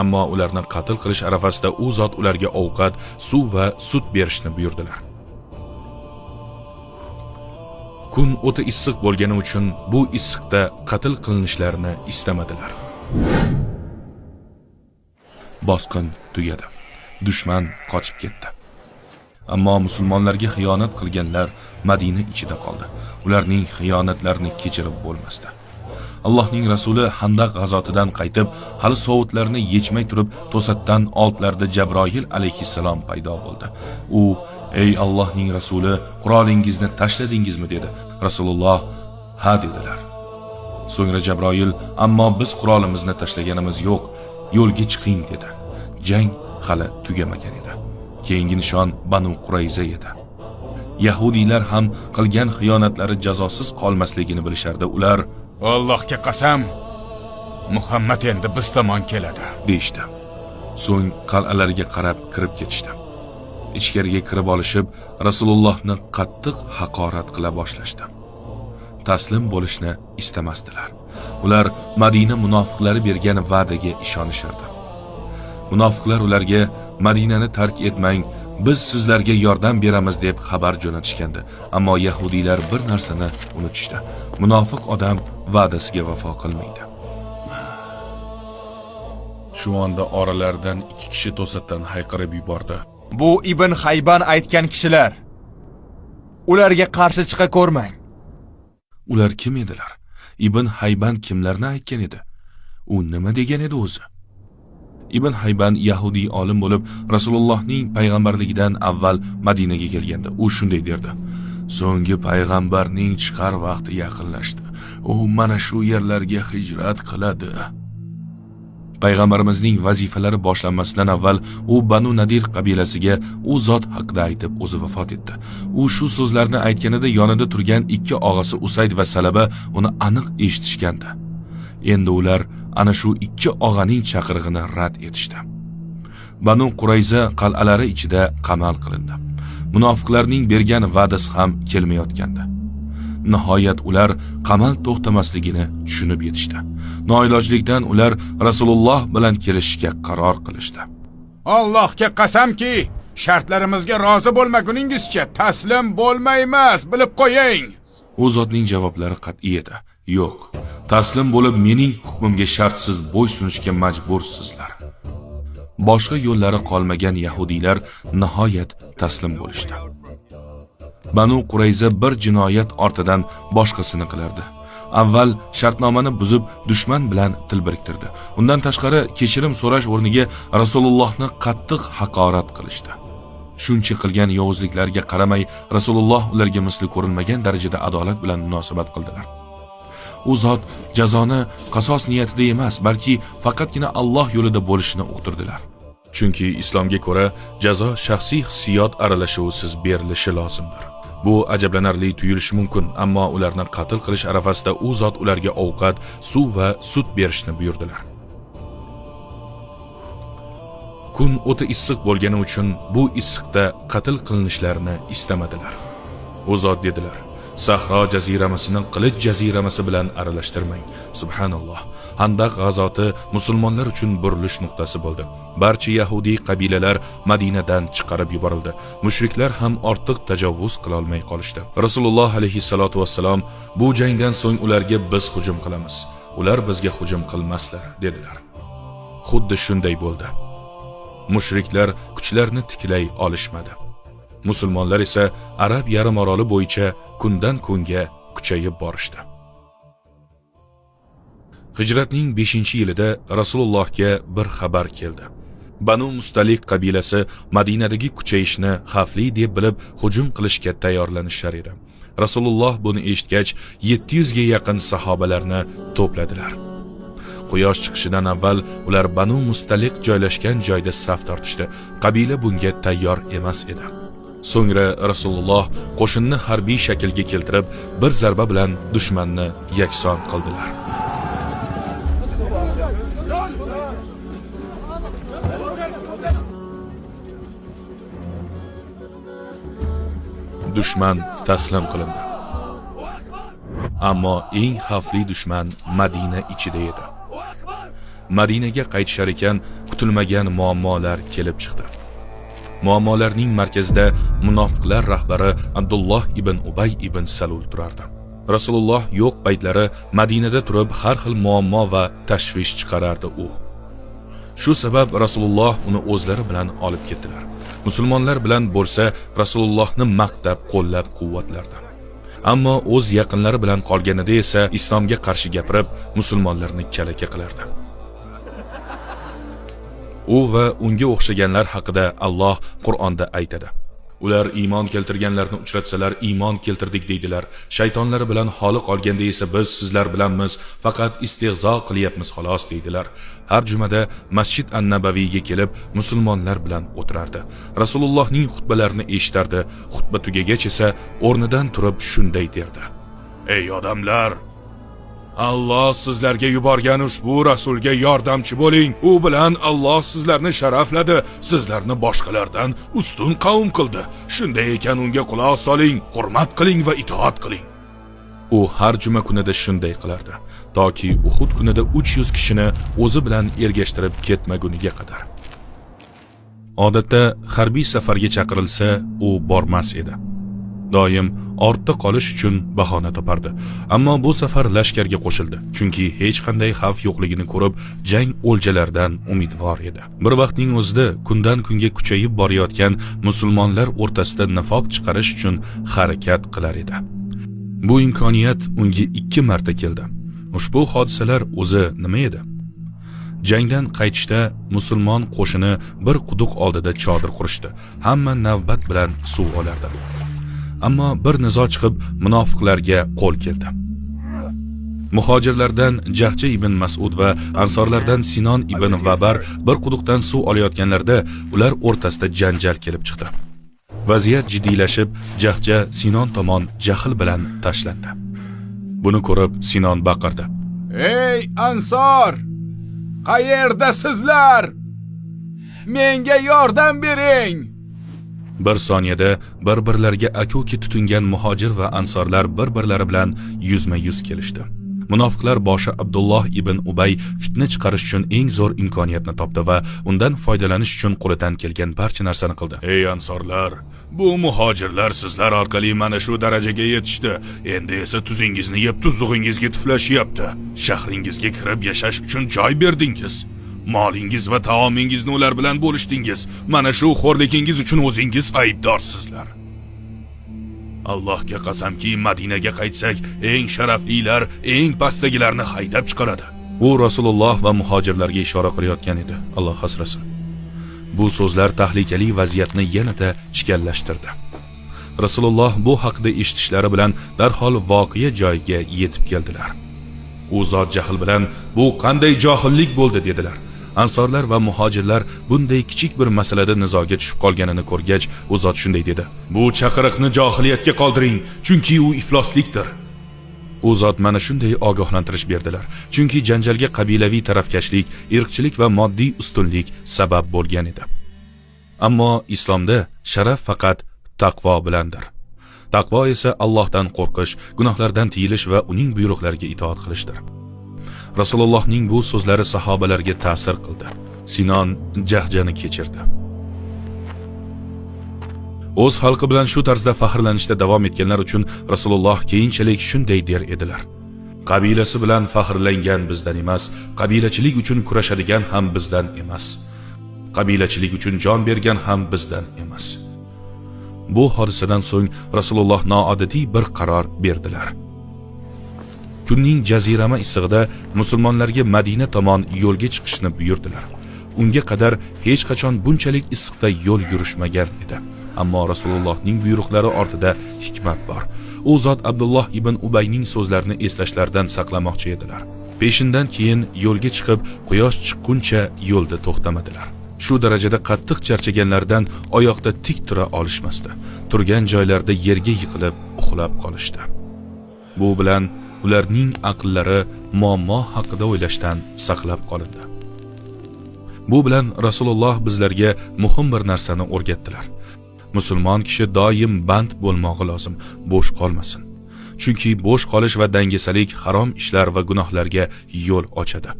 ammo ularni qatl qilish arafasida u zot ularga ovqat, suv va sut berishni buyurdilar. Kun o'ta issiq bo'lgani uchun bu issiqda qatl qilinishlarini istamadilar. Bosqin tugadi. Dushman qochib ketdi. Ammo musulmonlarga xiyonat qilganlar Madina ichida qoldi. Ularning xiyonatlarini kechirib bo'lmasdi. Allohning rasuli Handaq g'azotidan qaytib, hali sovutlarni yechmay turib, to'satdan oltlarda Jabroil alayhissalom paydo bo'ldi. U: "Ey Allohning rasuli, qurolingizni tashladingizmi?" dedi. Rasululloh: "Ha" dedilar. So'ngra Jabroil: "Ammo biz qurolimizni tashlaganimiz yo'q, yo'lga chiqing" dedi. Jang hali tugamagan edi. Keyingi nishon Banu Qurayza edi. Yahudiylar ham qilgan xiyonatlari jazosiz qolmasligini bilishardi. Ular: "Allohga qasam, Muhammad endi biz tomon keladi" deyishdi. So'ng qal'alarga qarab kirib ketishdi. Ichkariga kirib olishib, Rasulullohni qattiq haqorat qila boshlashdi. Taslim bo'lishni istamasdilar. Ular Madina munofiqlari bergan va'daga ishonishirdi. Munofiqlar ularga: "Madinani tark etmang, biz sizlarga yordam beramiz" deb xabar jo'natishgandi. Ammo yahudiylar bir narsani unutishdi. Munofiq odam va'dasiga vafo qilmaydi. Shu onda oralaridan ikki kishi to'satdan hayqirib yubordi: "Bu Ibn Hayban aytgan kishilar. Ularga qarshi chiqa ko'rmang." Ular kim edilar? Ibn Hayban kimlarni aytgan edi? U nima degan edi o'zi? Ibn Hayban yahudiy olim bo'lib, Rasulullohning payg'ambarligidan avval Madinaga kelgandi. U shunday derdi: "So'nggi payg'ambarning chiqar vaqti yaqinlashdi. U mana shu yerlarga hijrat qiladi." Payg'ambarimizning vazifalari boshlanmasidan avval u Banu Nadir qabilasiga u zot haqida aytib o'zi vafot etdi. U shu so'zlarni aytganida yonida turgan ikki og'asi Usayd va Salaba uni aniq eshitishgandi. Endi ular ana shu ikki og'aning chaqirig'ini rad etishdi. Banu Qurayza qal'alari ichida qamal qilindi. Munofiqlarning bergan va'dasi ham kelmayotgandi. Nihoyat ular qamal to'xtamasligini tushunib yetishdi. Noilojlikdan ular Rasululloh bilan kelishishga qaror qilishdi. "Allohga qasamki, shartlarimizga rozi bo'lmaguningizcha taslim bo'lmaymiz, bilib qo'ying." U zotning javoblari qat'iy edi. "Yo'q, taslim bo'lib mening hukmimga shartsiz bo'ysunishga majbursizlar." Boshqa yo'llari qolmagan yahudiylar nihoyat taslim bo'lishdi. Banu Qurayza bir jinoyat ortidan boshqasini qilardi. Avval shartnomani buzib dushman bilan til biriktirdi. Undan tashqari kechirim so'rash o'rniga Rasulullohni qattiq haqorat qilishdi. Shuncha qilgan yovuzliklarga qaramay, Rasululloh ularga misli ko'rilmagan darajada adolat bilan munosabat qildilar. U zot jazoni qasos niyatida emas, balki faqatgina Alloh yo'lida bo'lishini uqtirdilar. Chunki islomga ko'ra jazo shaxsiy hissiyot aralashuvisiz berilishi lozimdir. Bu ajablanarli tuyulishi mumkin, ammo ularni qatl qilish arafasida u zot ularga ovqat, suv va sut berishni buyurdilar. Kun o'ta issiq bo'lgani uchun bu issiqda qatl qilinishlarini istamadilar. U zot dedilar: "Sahro jaziramasini qilich jaziramasi bilan aralashtirmang." Subhanalloh. Handaq g'azoti musulmonlar uchun burilish nuqtasi bo'ldi. Barcha yahudiy qabilalar Madinadan chiqarib yuborildi. Mushriklar ham ortiq tajovuz qila olmay qolishdi. Rasululloh alayhissalatu vassalom: "Bu jangdan so'ng ularga biz hujum qilamiz. Ular bizga hujum qilmaslar" dedilar. Xuddi shunday bo'ldi. Mushriklar kuchlarini tiklay olishmadi. Musulmonlar esa Arab yarim oroli bo'yicha kundan kunga kuchayib borishdi. Hijratning 5-yilida Rasulullohga bir xabar keldi. Banu Mustaliq qabilasi Madinadagi kuchayishni xavfli deb bilib hujum qilishga tayyorlanishar edi. Rasululloh buni eshitgach 700 ga yaqin sahobalarni to'pladilar. Quyosh chiqishidan avval ular Banu Mustaliq joylashgan joyda saf tortishdi. Qabila bunga tayyor emas edi. So'ngra Rasululloh qo'shinni harbiy shaklga keltirib, bir zarba bilan dushmanni yakson qildilar. Dushman taslim qilindi. Ammo eng xavfli dushman Madina ichida edi. Madinaga qaytishar ekan, kutilmagan muammolar kelib chiqdi. Muammolarning markazida munofiqlar rahbari Abdulloh ibn Ubay ibn Salul turardi. Rasululloh yo'q paytlari Madinada turib har xil muammo va tashvish chiqarardi u. Shu sabab Rasululloh uni o'zlari bilan olib ketdilar. Musulmonlar bilan bo'lsa Rasulullohni maqtab, qo'llab-quvvatlardi. Ammo o'z yaqinlari bilan qolganida esa islomga qarshi gapirib, musulmonlarni kalaka qilardi. U va unga o'xshaganlar haqida Alloh Qur'onda aytadi. Ular iymon keltirganlarni uchratsalar iymon keltirdik deydilar. Shaytonlar bilan holi qolganda esa biz sizlar bilanmiz, faqat istehzo qilyapmiz xolos deydilar. Har jumada Masjid an-Nabaviyga kelib musulmonlar bilan o'tirardi. Rasulullohning xutbalarini eshitardi. Xutba tugagach esa o'rnidan turib shunday derdi: "Ey odamlar, Alloh sizlarga yuborgan ushbu rasulga yordamchi bo'ling. U bilan Alloh sizlarni sharafladi, sizlarni boshqalardan ustun qavm qildi. Shunday ekan unga quloq soling, hurmat qiling va itoat qiling." U har juma kunida shunday qilardi, toki Uhud kunida 300 kishini o'zi bilan ergashtirib ketmaguniga qadar. Odatda harbiy safarga chaqirilsa, u bormas edi. Doim ortda qolish uchun bahona topardi. Ammo bu safar lashkarga qo'shildi, chunki hech qanday xavf yo'qligini ko'rib, jang o'ljalaridan umidvor edi. Bir vaqtning o'zida kundan kunga kuchayib borayotgan musulmonlar o'rtasida nifoq chiqarish uchun harakat qilar edi. Bu imkoniyat unga 2 marta keldi. Ushbu hodisalar o'zi nima edi? Jangdan qaytishda musulmon qo'shini bir quduq oldida chodir qurishdi. Hamma navbat bilan suv olardi. Ammo bir nizo chiqib munofiqlarga qo'l keldi. Muhojirlardan Jahcha ibn Mas'ud va ansorlardan Sinon ibn Vabar bir quduqdan suv olayotganlarida ular o'rtasida janjal kelib chiqdi. Vaziyat jiddiylashib, Jahcha Sinon tomon jahl bilan tashlandi. Buni ko'rib Sinon baqirdi: "Ey ansor! Qayerda sizlar? Menga yordam bering!" Bir soniyada bir-birlariga aka-uka tutingan muhojir va ansorlar bir-birlari bilan yuzma-yuz kelishdi. Munofiqlar boshi Abdulloh ibn Ubay fitna chiqarish uchun eng zo'r imkoniyatni topdi va undan foydalanish uchun qo'lidan kelgan barcha narsani qildi. "Ey ansorlar, bu muhojirlar sizlar orqali mana shu darajaga yetishdi. Endi esa tuzingizni yeb tuzlig'ingizga tuflashyapti. Shahringizga kirib yashash uchun joy berdingiz. Molingiz va taomingizni ular bilan bo'lishdingiz. Mana shu xo'rligingiz uchun o'zingiz aybdorsizlar. Allohga qasamki, Madinaga qaytsak, eng sharaflilar, eng pastdagilarni haydab chiqaradi." U Rasululloh va muhojirlarga ishora qilayotgan edi. Alloh asrasin. Bu so'zlar tahlikali vaziyatni yanada chikallashtirdi. Rasululloh bu haqida eshitishlari bilan darhol voqea joyiga yetib keldilar. U zot jahl bilan "Bu qanday johillik bo'ldi?" dedilar. Ansorlar va muhojirlar bunday kichik bir masalada nizoga tushib qolganini ko'rgach, u zot shunday dedi: "Bu chaqiriqni johiliyatga qoldiring, chunki u ifloslikdir." U zot mana shunday ogohlantirish berdilar, chunki janjalga qabilaviy tarafkashlik, irqchilik va moddiy ustunlik sabab bo'lgan edi. Ammo islomda sharaf faqat taqvo bilandir. Taqvo esa Allohdan qo'rqish, gunohlardan tiyilish va uning buyruqlariga itoat qilishdir. Rasulullohning bu so'zlari sahobalarga ta'sir qildi. Sinon Jahjani kechirdi. O'z xalqi bilan shu tarzda faxrlanishda davom etganlar uchun Rasululloh keyinchalik shunday der edilar: "Qabilasi bilan faxrlangan bizdan emas, qabilachilik uchun kurashadigan ham bizdan emas. Qabilachilik uchun jon bergan ham bizdan emas." Bu hodisadan so'ng Rasululloh noodatiy bir qaror berdilar. Kunning jazirama issig'ida musulmonlarga Madina tomon yo'lga chiqishni buyurdilar. Unga qadar hech qachon bunchalik issiqda yo'l yurishmagan edi. Ammo Rasulullohning buyruqlari ortida hikmat bor. U zot Abdulloh ibn Ubayning so'zlarini eslashlaridan saqlamoqchi edilar. Peshindan keyin yo'lga chiqib, quyosh chiqquncha yo'lda to'xtamadilar. Shu darajada qattiq charchaganlardan oyoqda tik tura olishmasdi. Turgan joylarida yerga yiqilib, uxlab qolishdi. Bu bilan ularning aqllari muammo haqida o'ylashdan saqlab qolindi. Bu bilan Rasululloh bizlarga muhim bir narsani o'rgatdilar. Musulmon kishi doim band bo'lmog'i lozim, bo'sh qolmasin. Chunki bo'sh qolish va dangasalik harom ishlar va gunohlarga yo'l ochadi.